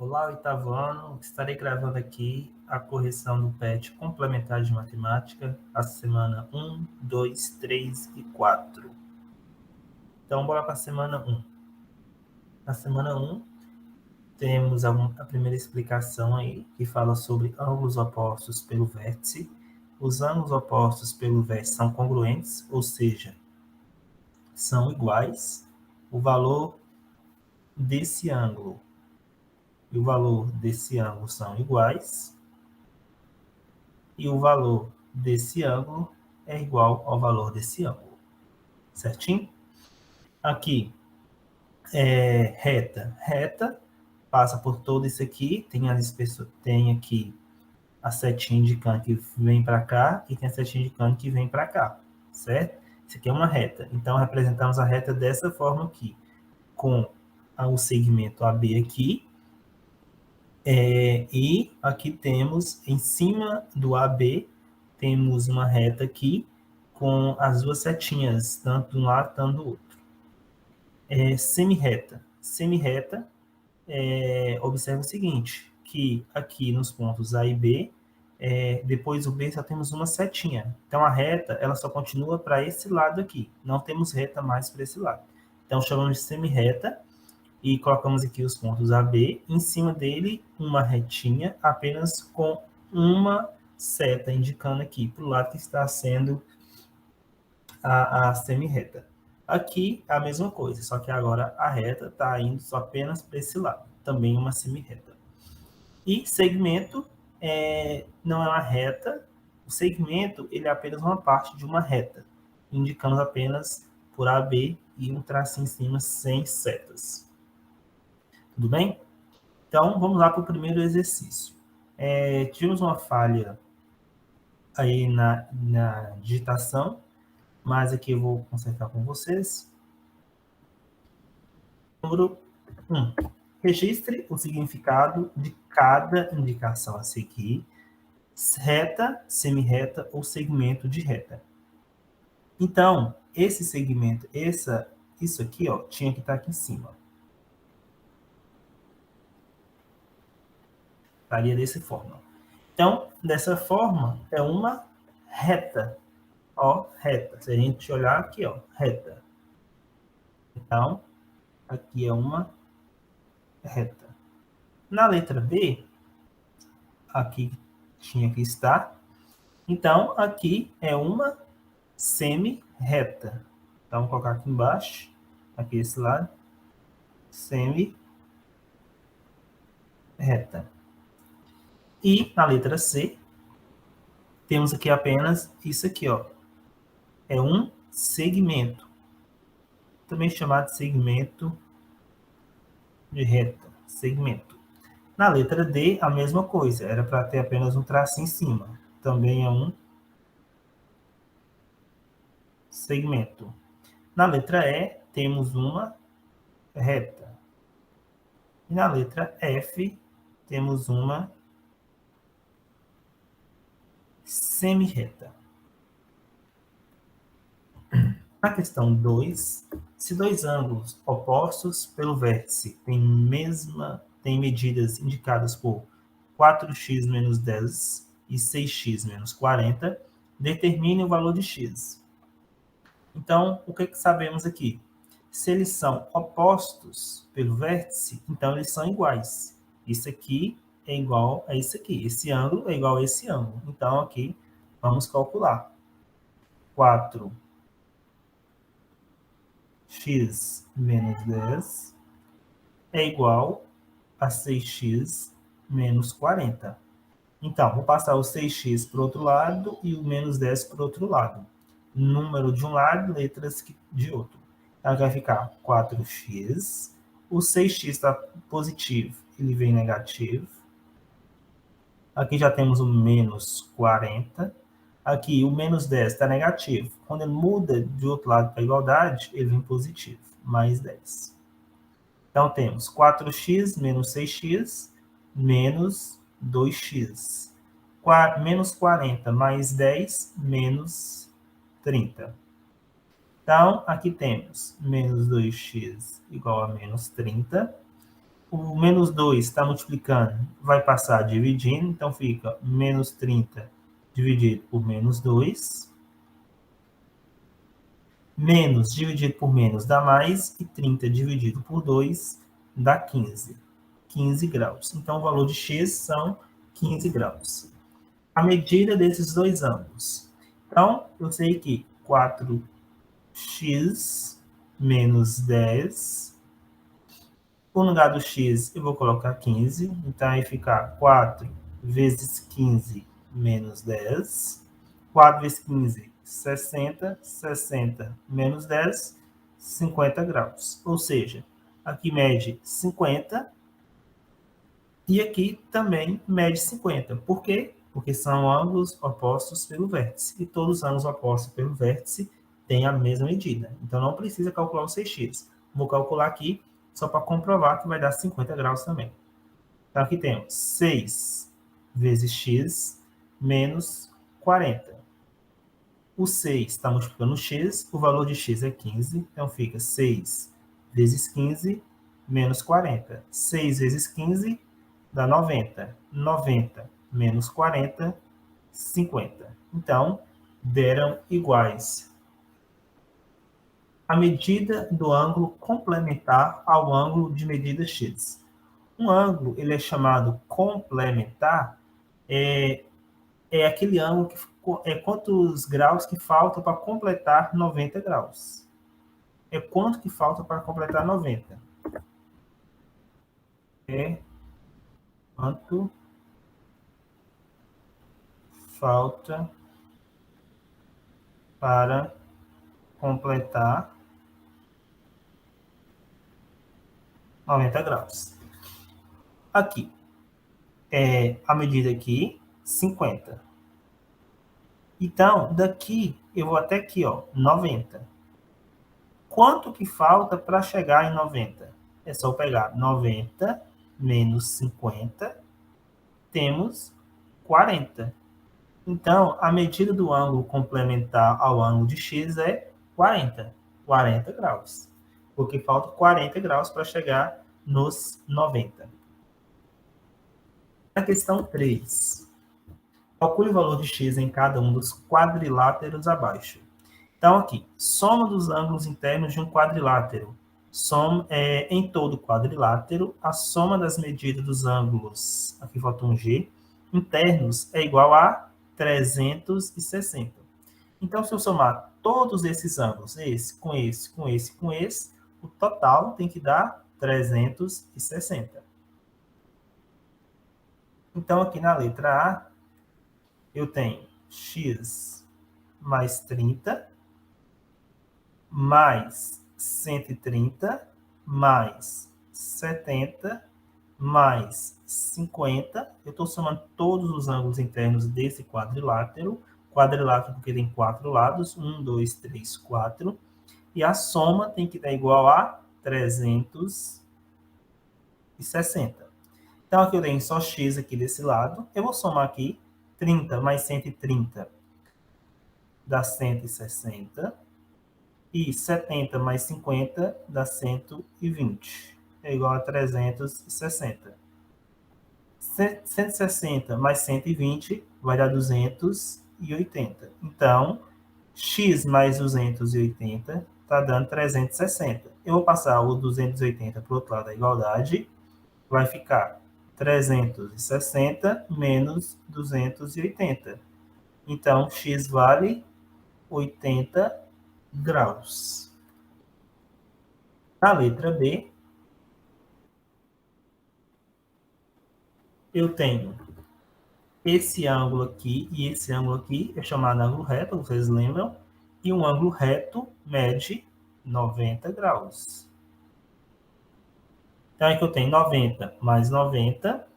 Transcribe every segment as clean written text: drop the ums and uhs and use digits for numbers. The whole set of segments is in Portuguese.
Olá, oitavo ano. Estarei gravando aqui a correção do PET complementar de matemática, a semana 1, 2, 3 e 4. Então, bora para a semana 1. Na semana 1, temos a primeira explicação aí, que fala sobre ângulos opostos pelo vértice. Os ângulos opostos pelo vértice são congruentes, ou seja, são iguais. O valor desse ângulo e o valor desse ângulo são iguais. E o valor desse ângulo é igual ao valor desse ângulo. Certinho? Aqui é reta. Reta passa por todo isso aqui. Tem aqui a setinha indicando que vem para cá e tem a setinha indicando que vem para cá. Certo? Isso aqui é uma reta. Então, representamos a reta dessa forma aqui. Com o segmento AB aqui. E aqui temos, em cima do AB, temos uma reta aqui com as duas setinhas, tanto de um lado, tanto do outro. Semi-reta. Semi-reta, observa o seguinte, que aqui nos pontos A e B, depois do B só temos uma setinha. Então, a reta, ela só continua para esse lado aqui. Não temos reta mais para esse lado. Então, chamamos de semi-reta. E colocamos aqui os pontos AB, em cima dele uma retinha, apenas com uma seta indicando aqui para o lado que está sendo a semi-reta. Aqui a mesma coisa, só que agora a reta está indo só apenas para esse lado, também uma semi-reta. E segmento não é uma reta, o segmento ele é apenas uma parte de uma reta, indicando apenas por AB e um tracinho em cima sem setas. Tudo bem? Então, vamos lá para o primeiro exercício. Tivemos uma falha aí na digitação, mas aqui eu vou consertar com vocês. Número 1. Registre o significado de cada indicação a seguir: reta, semi-reta ou segmento de reta. Então, esse segmento, isso aqui, ó, tinha que estar aqui em cima. Estaria dessa forma. Então, dessa forma, é uma reta. Ó, reta. Se a gente olhar aqui, ó, reta. Então, aqui é uma reta. Na letra B, aqui tinha que estar. Então, aqui é uma semi-reta. Então, vou colocar aqui embaixo, aqui esse lado, semi-reta. E na letra C, temos aqui apenas isso aqui, ó. É um segmento, também chamado de segmento de reta, segmento. Na letra D, a mesma coisa, era para ter apenas um traço em cima, também é um segmento. Na letra E, temos uma reta. E na letra F, temos uma semi-reta. Na questão 2, se dois ângulos opostos pelo vértice têm medidas indicadas por 4x menos 10 e 6x menos 40, determine o valor de x. Então, o que sabemos aqui? Se eles são opostos pelo vértice, então eles são iguais. Isso aqui é igual a isso aqui. Esse ângulo é igual a esse ângulo. Então, aqui, vamos calcular. 4x menos 10 é igual a 6x menos 40. Então, vou passar o 6x para o outro lado e o menos 10 para o outro lado. Número de um lado, letras de outro. Então, vai ficar 4x. O 6x está positivo, ele vem negativo. Aqui já temos o menos 40. Aqui, o menos 10 está negativo. Quando ele muda de outro lado para a igualdade, ele vem positivo, mais 10. Então, temos 4x menos 6x menos 2x. Menos 40 mais 10, menos 30. Então, aqui temos menos 2x igual a menos 30. O menos 2 está multiplicando, vai passar dividindo, então fica menos 30 dividido por menos 2. Menos dividido por menos dá mais, e 30 dividido por 2 dá 15. 15 graus. Então, o valor de x são 15 graus. A medida desses dois ângulos. Então, eu sei que 4x menos 10. No lugar do x, eu vou colocar 15. Então, aí fica 4 vezes 15 menos 10. 4 vezes 15, 60. 60 menos 10, 50 graus. Ou seja, aqui mede 50 e aqui também mede 50. Por quê? Porque são ângulos opostos pelo vértice. E todos os ângulos opostos pelo vértice têm a mesma medida. Então, não precisa calcular o 6x. Vou calcular aqui só para comprovar que vai dar 50 graus também. Então, aqui temos 6 vezes x menos 40. O 6 está multiplicando o x, o valor de x é 15, então fica 6 vezes 15 menos 40. 6 vezes 15 dá 90. 90 menos 40, 50. Então, deram iguais. A medida do ângulo complementar ao ângulo de medida x. Um ângulo ele é chamado complementar, é aquele ângulo que quantos graus que faltam para completar 90 graus. É quanto que falta para completar 90. É quanto falta para completar 90 graus. Aqui, a medida aqui, 50. Então, daqui, eu vou até aqui, ó, 90. Quanto que falta para chegar em 90? É só pegar 90 menos 50, temos 40. Então, a medida do ângulo complementar ao ângulo de x é 40. 40 graus. Porque falta 40 graus para chegar nos 90. A questão 3. Calcule o valor de x em cada um dos quadriláteros abaixo. Então, aqui, soma dos ângulos internos de um quadrilátero. Em todo quadrilátero, a soma das medidas dos ângulos, aqui falta um G, internos é igual a 360. Então, se eu somar todos esses ângulos, esse, com esse, com esse, com esse, o total tem que dar 360. Então, aqui na letra A, eu tenho x mais 30, mais 130, mais 70, mais 50. Eu estou somando todos os ângulos internos desse quadrilátero. Quadrilátero porque tem 4 lados. 1, 2, 3, 4. E a soma tem que dar igual a 360. Então, aqui eu tenho só x aqui desse lado. Eu vou somar aqui 30 mais 130 dá 160. E 70 mais 50 dá 120. É igual a 360. 160 mais 120 vai dar 280. Então, x mais 280 está dando 360. Eu vou passar o 280 para o outro lado da igualdade. Vai ficar 360 menos 280. Então, x vale 80 graus. Na letra B, eu tenho esse ângulo aqui e esse ângulo aqui, é chamado ângulo reto, vocês lembram? E um ângulo reto mede 90 graus. Então, aqui eu tenho 90 mais 90.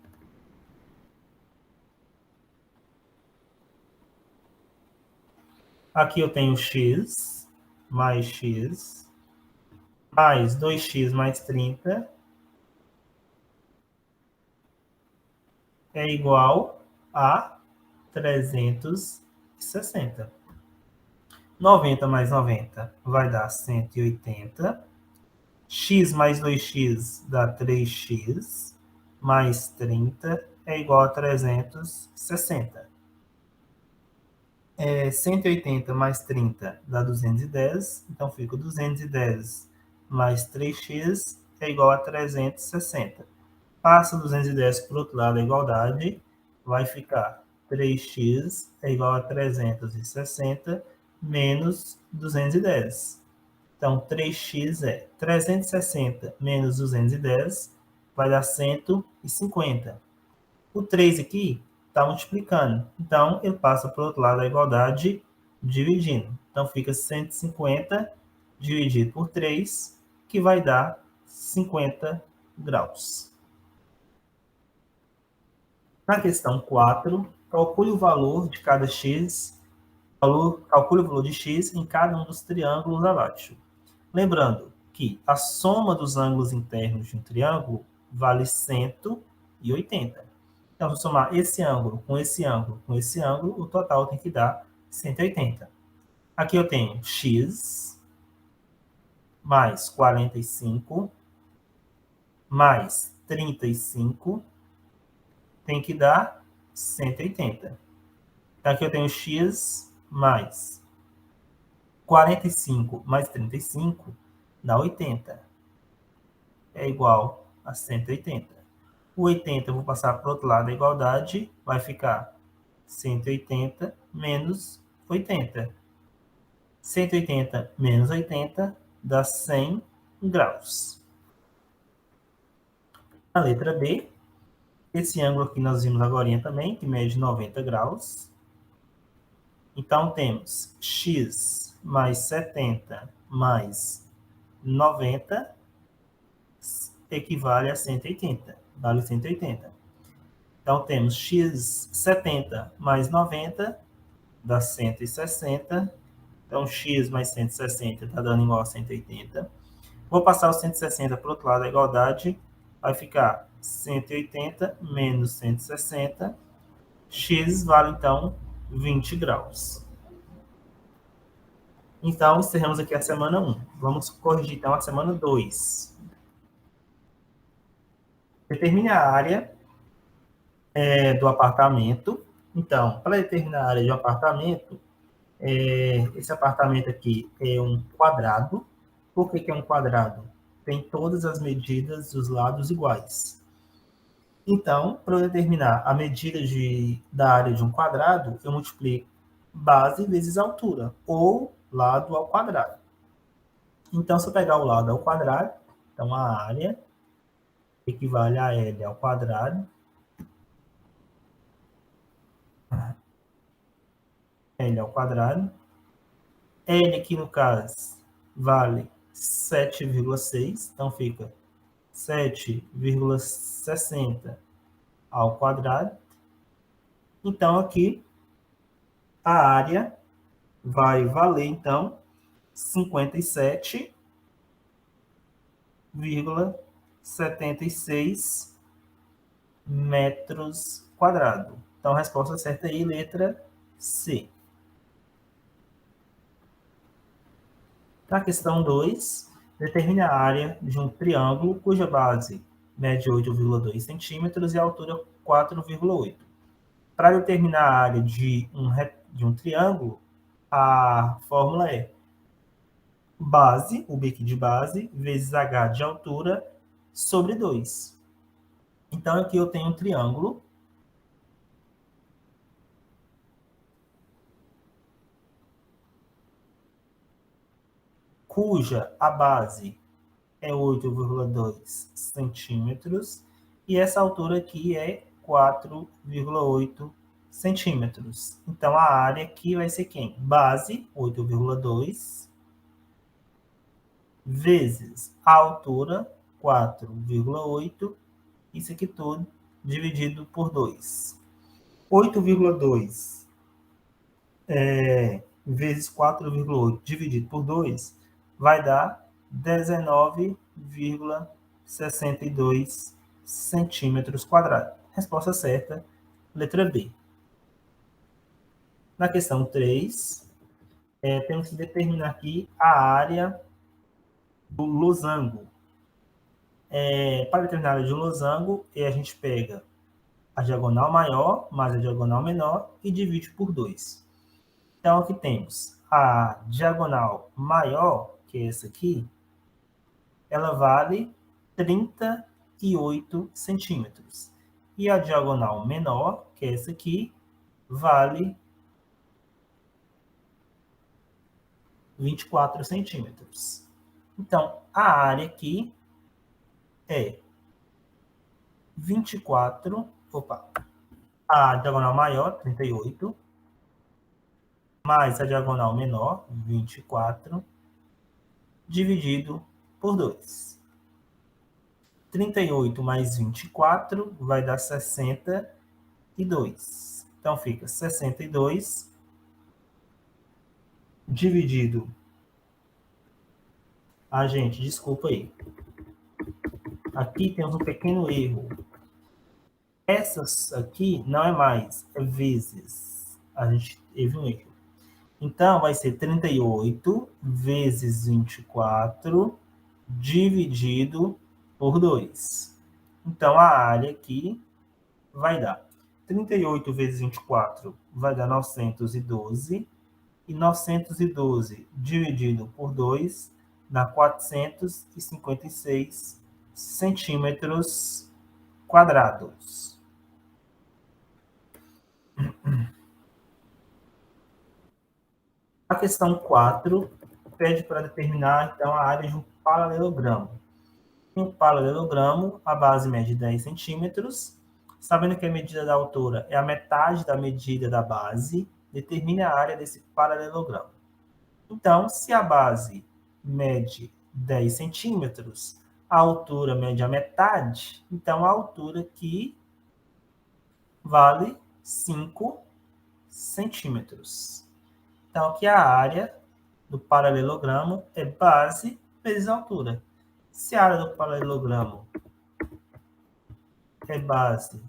Aqui eu tenho x mais x, mais 2x mais 30, é igual a 360. 90 mais 90 vai dar 180. x mais 2x dá 3x, mais 30 é igual a 360. 180 mais 30 dá 210, então fica 210 mais 3x é igual a 360. Passa 210 para o outro lado da igualdade, vai ficar 3x é igual a 360 menos 210. Então, 3x é 360 menos 210, vai dar 150. O 3 aqui está multiplicando, então ele passa para o outro lado da igualdade, dividindo. Então, fica 150 dividido por 3, que vai dar 50 graus. Na questão 4, calcule o valor de cada x, calcule o valor de x em cada um dos triângulos abaixo. Lembrando que a soma dos ângulos internos de um triângulo vale 180. Então, se eu somar esse ângulo com esse ângulo com esse ângulo, o total tem que dar 180. Aqui eu tenho x mais 45 mais 35 tem que dar 180. Aqui eu tenho x mais 45 mais 35 dá 80. É igual a 180. O 80 eu vou passar para o outro lado da igualdade, vai ficar 180 menos 80. 180 menos 80 dá 100 graus. Na letra B, esse ângulo aqui nós vimos agora também, que mede 90 graus. Então, temos x mais 70 mais 90 equivale a 180, vale 180. Então, temos x 70 mais 90 dá 160. Então, x mais 160 está dando igual a 180. Vou passar o 160 para o outro lado da igualdade. Vai ficar 180 menos 160. X vale, então, 20 graus. Então, encerramos aqui a semana 1. Vamos corrigir, então, a semana 2. Determine a área do apartamento. Então, para determinar a área de um apartamento, esse apartamento aqui é um quadrado. Por que é um quadrado? Tem todas as medidas dos lados iguais. Então, para eu determinar a medida da área de um quadrado, eu multiplico base vezes altura, ou lado ao quadrado. Então, se eu pegar o lado ao quadrado, então a área equivale a L ao quadrado. L ao quadrado. L aqui no caso vale 7,6, então fica 7,60 ao quadrado. Então aqui a área vai valer então 57,76 metros quadrados. Então a resposta certa aí, letra C. Na questão 2, determine a área de um triângulo cuja base mede 8,2 centímetros e a altura 4,8. Para determinar a área de um triângulo, a fórmula é base, o bico de base, vezes h de altura, sobre 2. Então, aqui eu tenho um triângulo cuja a base é 8,2 centímetros e essa altura aqui é 4,8 centímetros. Então, a área aqui vai ser quem? Base, 8,2, vezes a altura, 4,8, isso aqui tudo dividido por 2. 8,2 vezes 4,8 dividido por 2 vai dar 19,62 centímetros quadrados. Resposta certa, letra B. Na questão 3, temos que determinar aqui a área do losango. Para determinar a área de um losango, a gente pega a diagonal maior mais a diagonal menor e divide por 2. Então, aqui temos a diagonal maior, que é essa aqui, ela vale 38 centímetros. E a diagonal menor, que é essa aqui, vale 24 centímetros. Então, a área aqui é 24, a diagonal maior, 38, mais a diagonal menor, 24, dividido por 2. 38 mais 24 vai dar 62. Então, fica 62 dividido... gente, desculpa aí. Aqui temos um pequeno erro. Essas aqui não é mais, é vezes. A gente teve um erro. Então, vai ser 38 vezes 24 dividido por 2. Então, a área aqui vai dar 38 vezes 24 vai dar 912. E 912 dividido por 2 dá 456 centímetros quadrados. A questão 4 pede para determinar, então, a área de um paralelogramo. Em um paralelogramo, a base mede 10 centímetros. Sabendo que a medida da altura é a metade da medida da base, determine a área desse paralelogramo. Então, se a base mede 10 centímetros, a altura mede a metade, então a altura aqui vale 5 centímetros. Então, aqui a área do paralelogramo é base vezes altura. Se a área do paralelogramo é base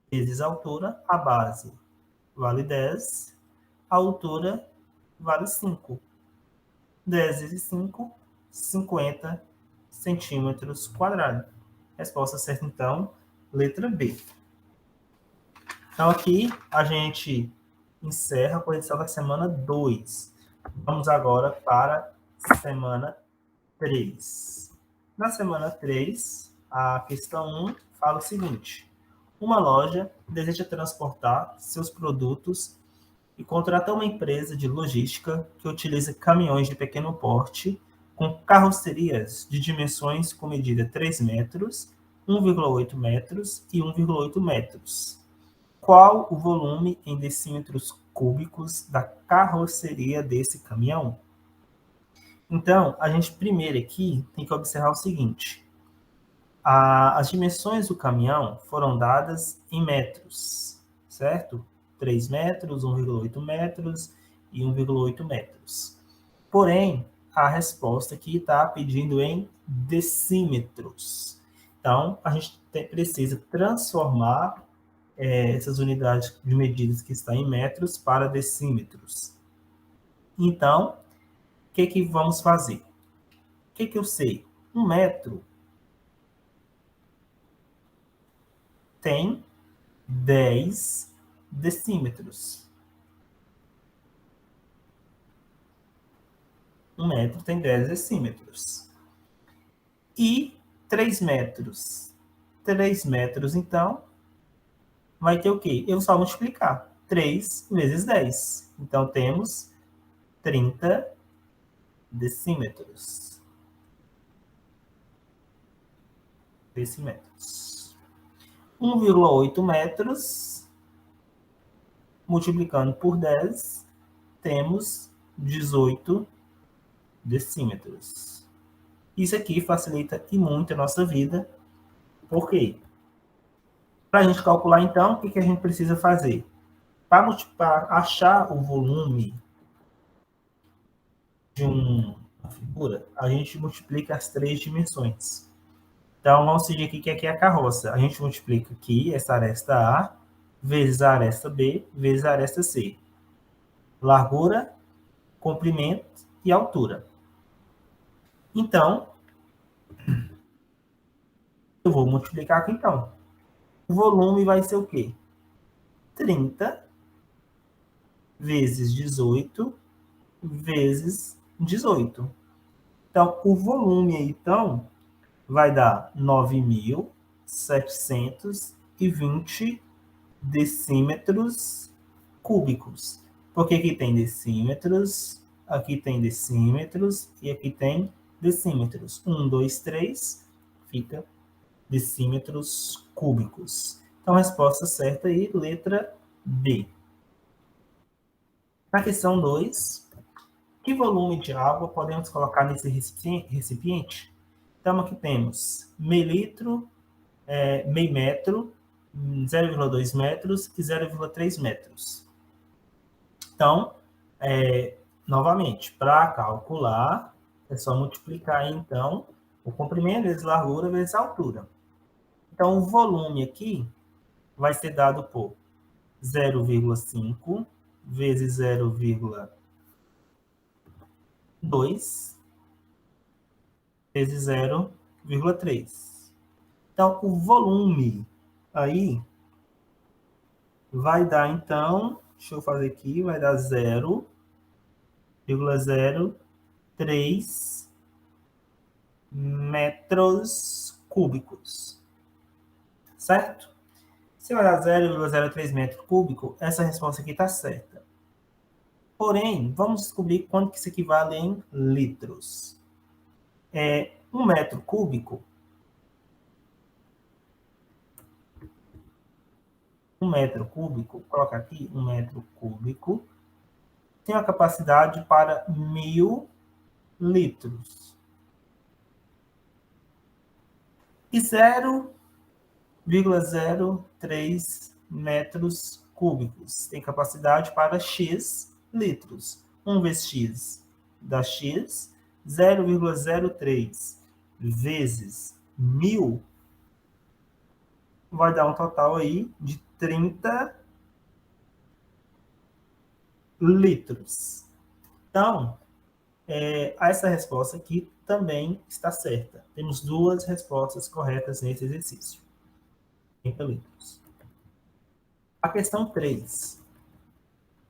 vezes altura, a base vale 10, a altura vale 5. 10 vezes 5, 50 centímetros quadrados. Resposta certa, então, letra B. Então, aqui a gente encerra a correção da semana 2. Vamos agora para a semana 3. Na semana 3, a questão 1 fala o seguinte: uma loja deseja transportar seus produtos e contrata uma empresa de logística que utiliza caminhões de pequeno porte com carrocerias de dimensões com medida 3 metros, 1,8 metros e 1,8 metros. Qual o volume em decímetros cúbicos da carroceria desse caminhão? Então, a gente primeiro aqui tem que observar o seguinte: as dimensões do caminhão foram dadas em metros, certo? 3 metros, 1,8 metros e 1,8 metros. Porém, a resposta aqui está pedindo em decímetros. Então, a gente precisa transformar essas unidades de medidas que estão em metros para decímetros. Então, o que vamos fazer? O que eu sei? 1 metro tem 10 decímetros. 1 metro tem 10 decímetros. E 3 metros? 3 metros, então, vai ter o quê? Eu só multiplicar. 3 vezes 10. Então, temos 30 decímetros. 1,8 metros, multiplicando por 10, temos 18 decímetros. Isso aqui facilita e muito a nossa vida. Por quê? Para a gente calcular, então, o que a gente precisa fazer? Para achar o volume de uma figura, a gente multiplica as 3 dimensões. Então, vamos seguir aqui que aqui é a carroça. A gente multiplica aqui essa aresta A vezes a aresta B vezes a aresta C. Largura, comprimento e altura. Então, Eu vou multiplicar aqui, então. O volume vai ser o quê? 30 vezes 18 vezes 18. Então, o volume aí, então, vai dar 9.720 decímetros cúbicos. Porque aqui tem decímetros, aqui tem decímetros e aqui tem decímetros. 1, 2, 3, fica decímetros cúbicos. Então, a resposta certa aí, letra B. Na questão 2, que volume de água podemos colocar nesse recipiente? Então, aqui temos meio litro, meio metro, 0,2 metros e 0,3 metros. Então, novamente, para calcular, é só multiplicar, então, o comprimento vezes largura vezes altura. Então, o volume aqui vai ser dado por 0,5 vezes 0,2 vezes 0,3. Então, o volume aí vai dar, então, deixa eu fazer aqui, vai dar 0,03 metros cúbicos, certo? Se eu olhar 0,03 metro cúbico, essa resposta aqui está certa. Porém, vamos descobrir quanto que isso equivale em litros. 1 metro cúbico, 1 metro cúbico, coloca aqui 1 metro cúbico, tem a capacidade para 1.000 litros. E 0,03 metros cúbicos tem capacidade para X litros. 1 vezes X dá X, 0,03 vezes 1.000 vai dar um total aí de 30 litros. Então, essa resposta aqui também está certa. Temos duas respostas corretas nesse exercício. 30 litros. A questão 3.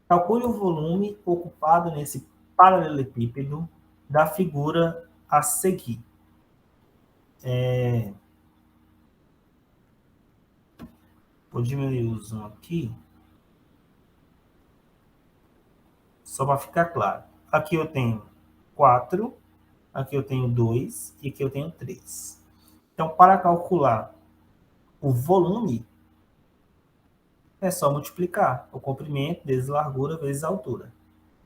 Calcule o volume ocupado nesse paralelepípedo da figura a seguir. Vou diminuir o zoom aqui, só para ficar claro. Aqui eu tenho 4, aqui eu tenho 2 e aqui eu tenho 3. Então, para calcular o volume, é só multiplicar o comprimento vezes largura vezes altura.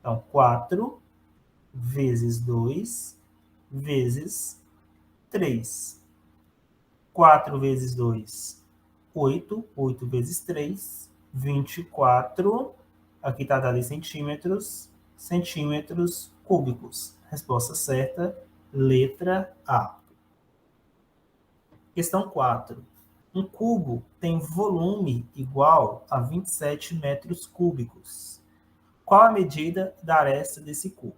Então, 4 vezes 2 vezes 3. 4 vezes 2, 8. 8 vezes 3, 24. Aqui está dado em centímetros. Centímetros cúbicos. Resposta certa, letra A. Questão 4. Um cubo tem volume igual a 27 metros cúbicos. Qual a medida da aresta desse cubo?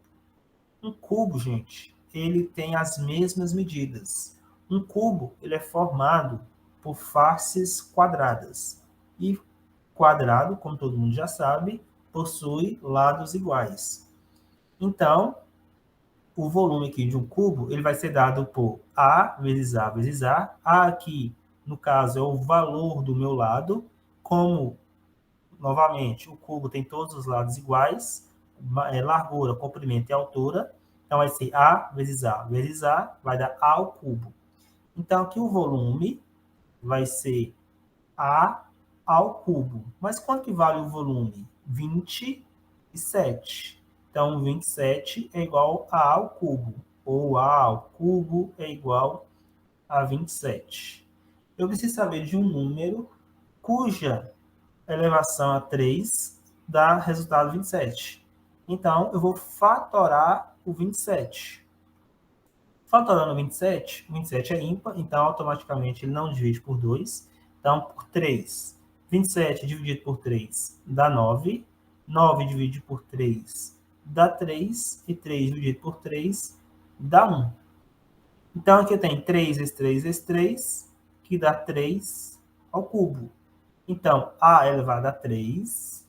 Um cubo, gente, ele tem as mesmas medidas. Um cubo, ele é formado por faces quadradas. E quadrado, como todo mundo já sabe, possui lados iguais. Então, o volume aqui de um cubo, ele vai ser dado por A vezes A vezes A. A aqui, no caso, é o valor do meu lado. Como, novamente, o cubo tem todos os lados iguais, largura, comprimento e altura. Então, vai ser A vezes A vezes A, vai dar A ao cubo. Então, aqui o volume vai ser A ao cubo. Mas quanto que vale o volume? 27. Então, 27 é igual a A ao cubo. Ou A ao cubo é igual a 27. Eu preciso saber de um número cuja elevação a 3 dá resultado 27. Então, eu vou fatorar o 27. Fatorando 27, o 27 é ímpar, então automaticamente ele não divide por 2. Então, por 3, 27 dividido por 3 dá 9. 9 dividido por 3 dá 3. E 3 dividido por 3 dá 1. Então, aqui eu tenho 3 vezes 3 vezes 3, que dá 3 ao cubo. Então, a elevado a 3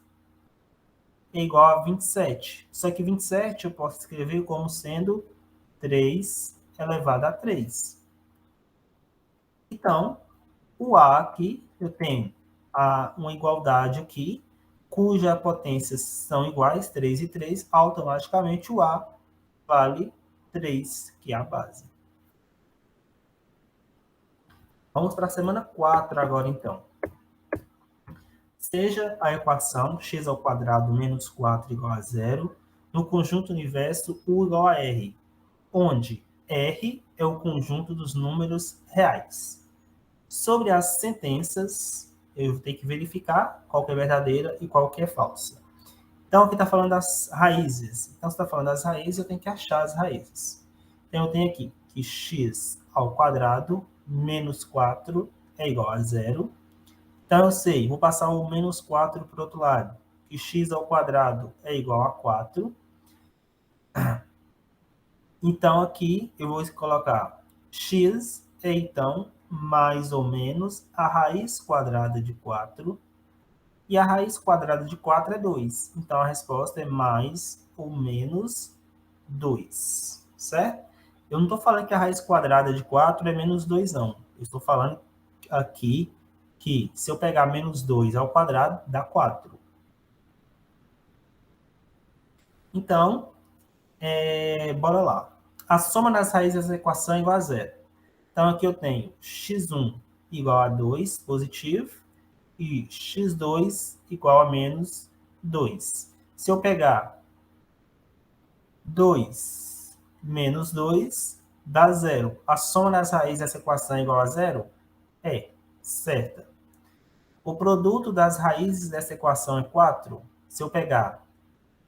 é igual a 27. Só que 27 eu posso escrever como sendo 3 elevado a 3. Então, o A aqui, eu tenho uma igualdade aqui, cuja potências são iguais, 3 e 3, automaticamente o A vale 3, que é a base. Vamos para a semana 4 agora, então. Seja a equação x ao quadrado menos 4 igual a zero, no conjunto universo U igual a R, onde R é o conjunto dos números reais. Sobre as sentenças, eu tenho que verificar qual que é verdadeira e qual que é falsa. Então, aqui está falando das raízes. Então, se está falando das raízes, eu tenho que achar as raízes. Então, eu tenho aqui que x ao quadrado menos 4 é igual a zero. Então, eu sei, vou passar o menos 4 para o outro lado, que x ao quadrado é igual a 4. Então, aqui eu vou colocar x é, então, mais ou menos a raiz quadrada de 4. E a raiz quadrada de 4 é 2. Então, a resposta é mais ou menos 2, certo? Eu não estou falando que a raiz quadrada de 4 é menos 2, não. Eu estou falando aqui que se eu pegar menos 2 ao quadrado, dá 4. Então, bora lá. A soma das raízes dessa equação é igual a zero. Então, aqui eu tenho x1 igual a 2, positivo, e x2 igual a menos 2. Se eu pegar 2 menos 2, dá zero. A soma das raízes dessa equação é igual a zero? É, certa. O produto das raízes dessa equação é 4. Se eu pegar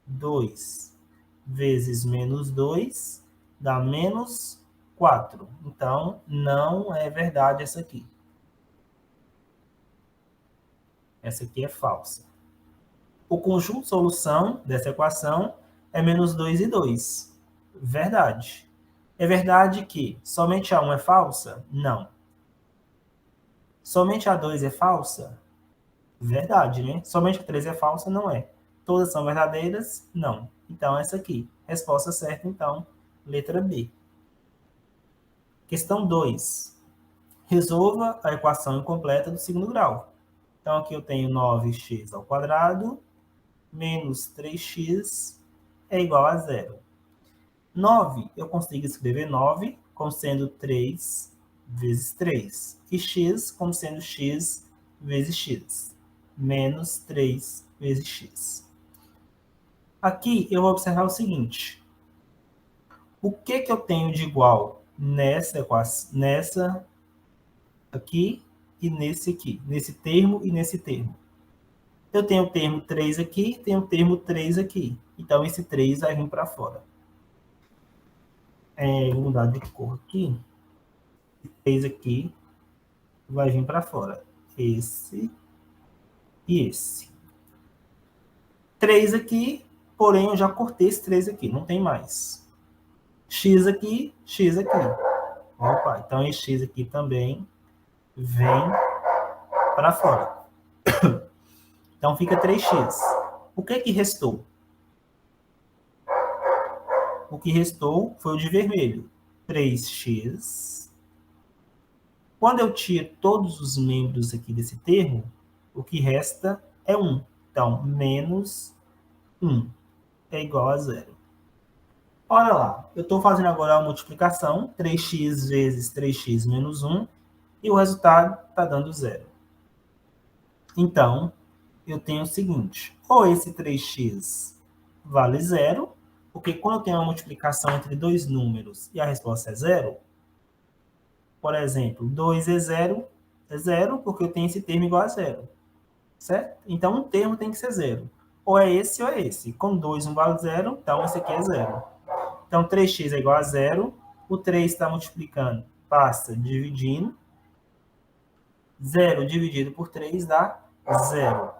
2 vezes menos 2, dá menos 4. Então, não é verdade essa aqui. Essa aqui é falsa. O conjunto de solução dessa equação é menos 2 e 2. Verdade. É verdade que somente a 1 é falsa? Não. Somente a 2 é falsa? Verdade, né? Somente a 3 é falsa? Não é. Todas são verdadeiras? Não. Então, essa aqui. Resposta certa, então, letra B. Questão 2. Resolva a equação incompleta do segundo grau. Então, aqui eu tenho 9x ao quadrado menos 3x é igual a zero. 9, eu consigo escrever 9 como sendo 3 vezes 3. E x como sendo x vezes x. Menos 3 vezes x. Aqui eu vou observar o seguinte. O que eu tenho de igual nessa equação, nessa aqui e nesse aqui? Nesse termo e nesse termo. Eu tenho o termo 3 aqui, tenho o termo 3 aqui. Então, esse 3 vai vir para fora. Vou mudar de cor aqui. Esse 3 aqui vai vir para fora. Esse e esse. 3 aqui, porém eu já cortei esse 3 aqui, não tem mais. X aqui, X aqui. Opa, então esse X aqui também vem para fora. Então fica 3x. O que restou? O que restou foi o de vermelho. 3x. Quando eu tiro todos os membros aqui desse termo, o que resta é 1. Então, menos 1 é igual a zero. Olha lá, eu estou fazendo agora a multiplicação, 3x vezes 3x menos 1, e o resultado está dando zero. Então, eu tenho o seguinte, ou esse 3x vale zero, porque quando eu tenho uma multiplicação entre dois números e a resposta é zero, por exemplo, 2 é zero porque eu tenho esse termo igual a zero, certo? Então, um termo tem que ser zero. Ou é esse ou é esse. Com 2 não vale zero, então esse aqui é zero. Então, 3x é igual a zero. O 3 está multiplicando, passa dividindo. 0 dividido por 3 dá zero.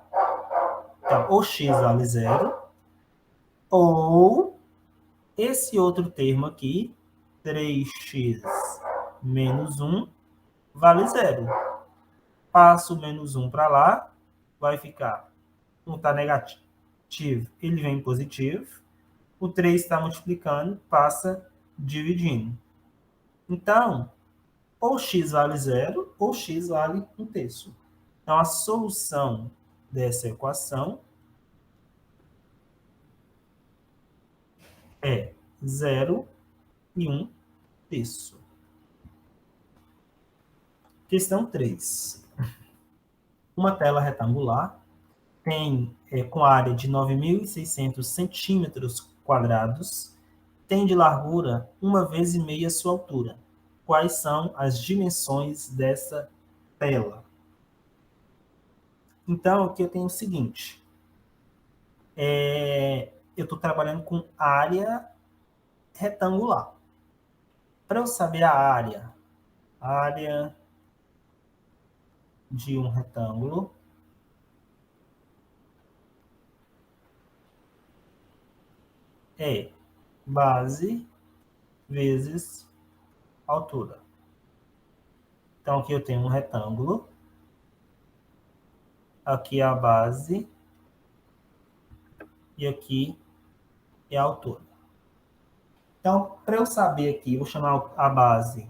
Então, ou x vale zero, ou esse outro termo aqui, 3x menos 1, vale 0. Passo o menos 1 para lá, vai ficar 1 está negativo, ele vem positivo. O 3 está multiplicando, passa dividindo. Então, ou x vale 0, ou x vale 1/3. Então, a solução dessa equação é 0 e 1/3. Questão 3. Uma tela retangular tem com área de 9.600 centímetros quadrados, tem de largura 1,5 sua altura. Quais são as dimensões dessa tela? Então, aqui eu tenho o seguinte. Eu estou trabalhando com área retangular. Para eu saber a área de um retângulo é base vezes altura. Então, aqui eu tenho um retângulo. Aqui é a base. E aqui é a altura. Então, para eu saber aqui, vou chamar a base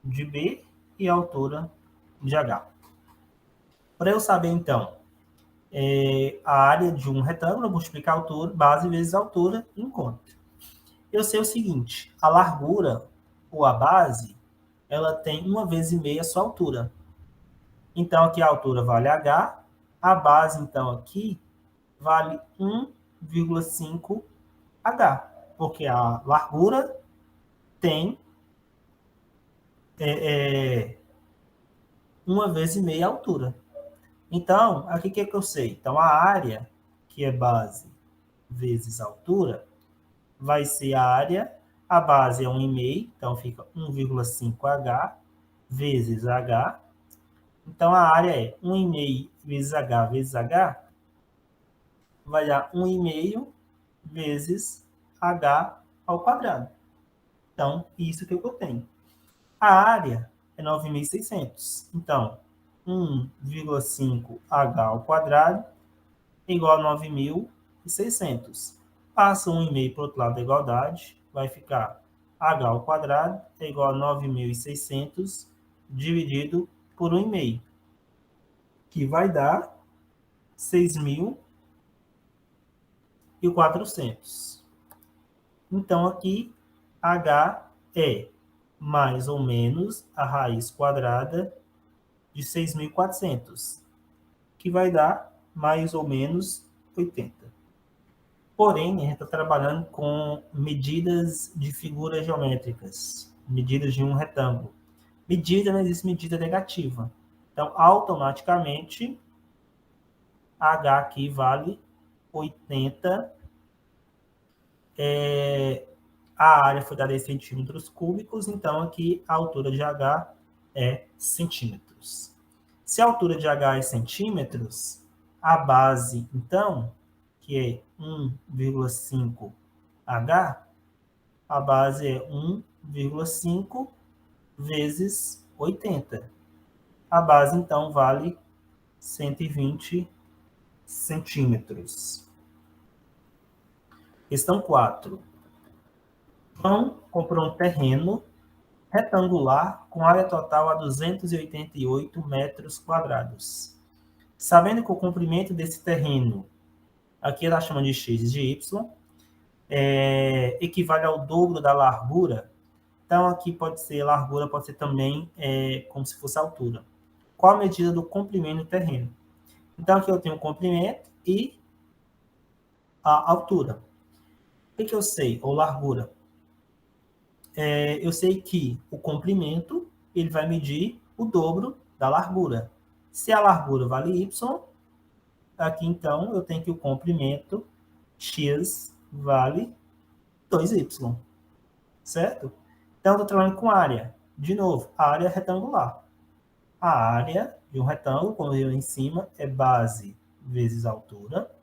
de B e a altura de H. Para eu saber, então, a área de um retângulo, eu vou multiplicar a altura, base vezes a altura, e encontro. Eu sei o seguinte, a largura, ou a base, ela tem 1,5 a sua altura. Então, aqui a altura vale H, a base, então, aqui, vale 1,5 H, porque a largura tem 1,5 a altura. Então, aqui o que eu sei? Então, a área, que é base vezes altura, vai ser a base é 1,5, então fica 1,5H vezes H. Então, a área é 1,5 vezes H, vai dar 1,5 vezes H ao quadrado. Então, isso que eu tenho. A área é 9.600. Então, 1,5H ao quadrado é igual a 9.600. Passa 1,5 para o outro lado da igualdade, vai ficar H ao quadrado é igual a 9.600 dividido por 1,5, que vai dar 6.400. Então, aqui, H é mais ou menos a raiz quadrada de 6.400, que vai dar mais ou menos 80. Porém, a gente está trabalhando com medidas de figuras geométricas, medidas de um retângulo. Medida, não existe medida negativa. Então, automaticamente, H aqui vale 80. A área foi dada em centímetros cúbicos, então aqui a altura de H é centímetros. Se a altura de H é centímetros, a base, então, que é 1,5H, a base é 1,5 vezes 80. A base, então, vale 120 centímetros. Questão 4. João comprou um terreno retangular com área total a 288 metros quadrados. Sabendo que o comprimento desse terreno, aqui ela chama de x de y, equivale ao dobro da largura, então aqui pode ser largura, pode ser também como se fosse altura. Qual a medida do comprimento do terreno? Então aqui eu tenho o comprimento e a altura. O que eu sei? Ou largura. Eu sei que o comprimento ele vai medir o dobro da largura. Se a largura vale y, aqui então eu tenho que o comprimento x vale 2y, certo? Então, eu estou trabalhando com área. De novo, a área é retangular. A área de um retângulo, como eu em cima, é base vezes altura.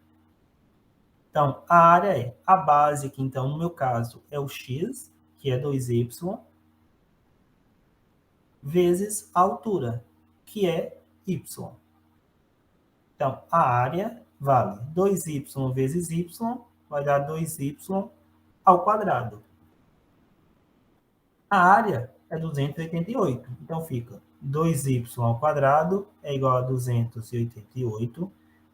Então, a área é a base, que então, no meu caso, é o x, que é 2y, vezes a altura, que é y. Então, a área vale 2y vezes y, vai dar 2y ao quadrado. A área é 288, então fica 2y ao quadrado é igual a 288.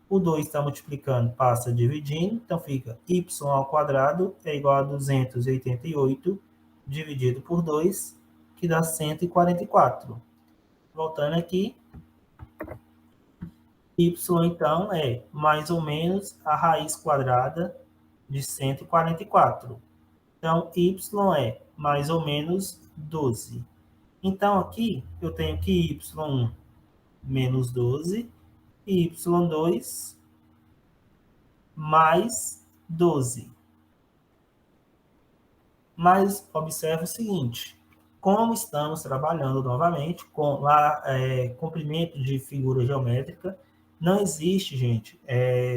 O 2 está multiplicando, passa dividindo, então fica y ao quadrado é igual a 288 dividido por 2, que dá 144. Voltando aqui, y então é mais ou menos a raiz quadrada de 144. Então, y é mais ou menos 12. Então, aqui eu tenho que y1 menos 12 e y2 mais 12. Mas observe o seguinte, como estamos trabalhando novamente com comprimento de figura geométrica, não existe, gente,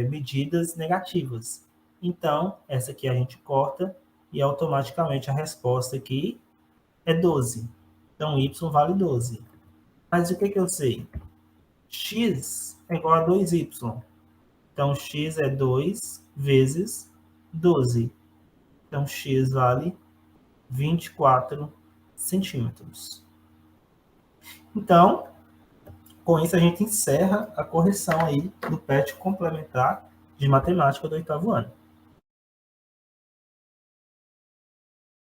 medidas negativas. Então, essa aqui a gente corta e automaticamente a resposta aqui é 12. Então, y vale 12. Mas o que eu sei? X é igual a 2y. Então, x é 2 vezes 12. Então, x vale 24 centímetros. Então, com isso a gente encerra a correção aí do PET complementar de matemática do 8º ano.